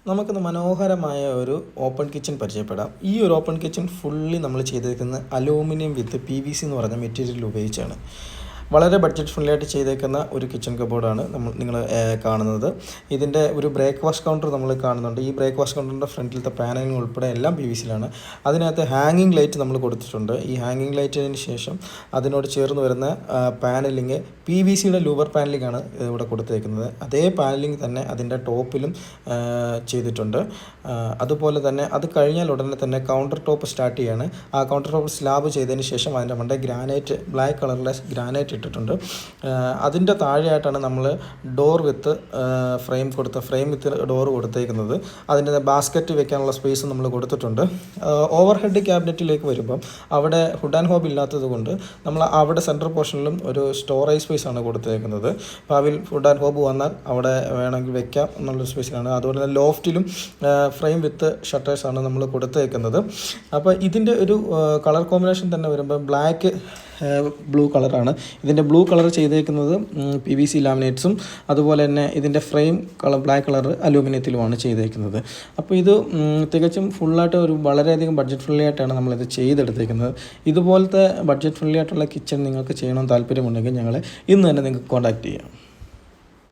നമുക്കിന്ന് മനോഹരമായ ഒരു ഓപ്പൺ കിച്ചൺ പരിചയപ്പെടാം. ഈ ഒരു ഓപ്പൺ കിച്ചൺ ഫുള്ളി നമ്മൾ ചെയ്തേക്കുന്നത് അലൂമിനിയം വിത്ത് PVC എന്ന് പറഞ്ഞ മെറ്റീരിയൽ ഉപയോഗിച്ചാണ്. വളരെ ബഡ്ജറ്റ് ഫ്രണ്ട്ലി ആയിട്ട് ചെയ്തേക്കുന്ന ഒരു കിച്ചൺ കബോർഡാണ് നിങ്ങൾ കാണുന്നത്. ഇതിൻ്റെ ഒരു ബ്രേക്ക്ഫാസ്റ്റ് കൗണ്ടർ നമ്മൾ കാണുന്നുണ്ട്. ഈ ബ്രേക്ക്ഫാസ്റ്റ് കൗണ്ടറിൻ്റെ ഫ്രണ്ടിലത്തെ പാനലിംഗ് ഉൾപ്പെടെ എല്ലാം PVC-യിലാണ്. അതിനകത്ത് ഹാങ്ങിങ് ലൈറ്റ് നമ്മൾ കൊടുത്തിട്ടുണ്ട്. ഈ ഹാങ്ങിങ് ലൈറ്റിന് ശേഷം അതിനോട് ചേർന്ന് വരുന്ന പാനലിങ് PVC-യുടെ ലൂവർ പാനലിംഗാണ് ഇവിടെ കൊടുത്തേക്കുന്നത്. അതേ പാനലിംഗ് തന്നെ അതിൻ്റെ ടോപ്പിലും ചെയ്തിട്ടുണ്ട്. അതുപോലെ തന്നെ അത് കഴിഞ്ഞാൽ ഉടനെ തന്നെ കൗണ്ടർ ടോപ്പ് സ്റ്റാർട്ട് ചെയ്യാണ്. ആ കൗണ്ടർ ടോപ്പ് സ്ലാബ് ചെയ്തതിന് ശേഷം അതിൻ്റെ മണ്ടേ ഗ്രാനൈറ്റ്, ബ്ലാക്ക് കളറിലെ ഗ്രാനൈറ്റ് ഇട്ടിട്ടുണ്ട്. അതിൻ്റെ താഴെയായിട്ടാണ് നമ്മൾ ഡോർ വിത്ത് ഫ്രെയിം വിത്ത് ഡോർ കൊടുത്തേക്കുന്നത്. അതിൻ്റെ ബാസ്ക്കറ്റ് വെക്കാനുള്ള സ്പേസ് നമ്മൾ കൊടുത്തിട്ടുണ്ട്. ഓവർ ഹെഡ് ക്യാബിനറ്റിലേക്ക് വരുമ്പം അവിടെ ഹുഡ് ആൻഡ് ഹോബ് ഇല്ലാത്തത് കൊണ്ട് നമ്മൾ അവിടെ സെൻട്രൽ പോർഷനിലും ഒരു സ്റ്റോറേജ് സ്പേസ് ആണ് കൊടുത്തേക്കുന്നത്. ഭാവിയിൽ ഹുഡ് ആൻഡ് ഹോബ് വന്നാൽ അവിടെ വേണമെങ്കിൽ വെക്കാം എന്നുള്ളൊരു സ്പേസിലാണ്. അതുപോലെ തന്നെ ലോഫ്റ്റിലും ഫ്രെയിം വിത്ത് ഷട്ടേഴ്സാണ് നമ്മൾ കൊടുത്തേക്കുന്നത്. അപ്പോൾ ഇതിൻ്റെ ഒരു കളർ കോമ്പിനേഷൻ തന്നെ വരുമ്പോൾ ബ്ലാക്ക് ബ്ലൂ കളറാണ്. ഇതിൻ്റെ ബ്ലൂ കളർ ചെയ്തേക്കുന്നത് PVC ലാമിനേറ്റ്സും അതുപോലെ തന്നെ ഇതിൻ്റെ ഫ്രെയിം ബ്ലാക്ക് കളർ അലൂമിനിയത്തിലുമാണ് ചെയ്തേക്കുന്നത്. അപ്പോൾ ഇത് തികച്ചും ഫുള്ളായിട്ട് ഒരു വളരെയധികം ബഡ്ജറ്റ് ഫ്രണ്ട്ലി ആയിട്ടാണ് നമ്മളിത് ചെയ്തെടുത്തേക്കുന്നത്. ഇതുപോലത്തെ ബഡ്ജറ്റ് ഫ്രണ്ട്ലി ആയിട്ടുള്ള കിച്ചൺ നിങ്ങൾക്ക് ചെയ്യണമെന്ന് താല്പര്യമുണ്ടെങ്കിൽ ഞങ്ങളെ ഇന്ന് തന്നെ നിങ്ങൾക്ക് കോൺടാക്റ്റ് ചെയ്യാം.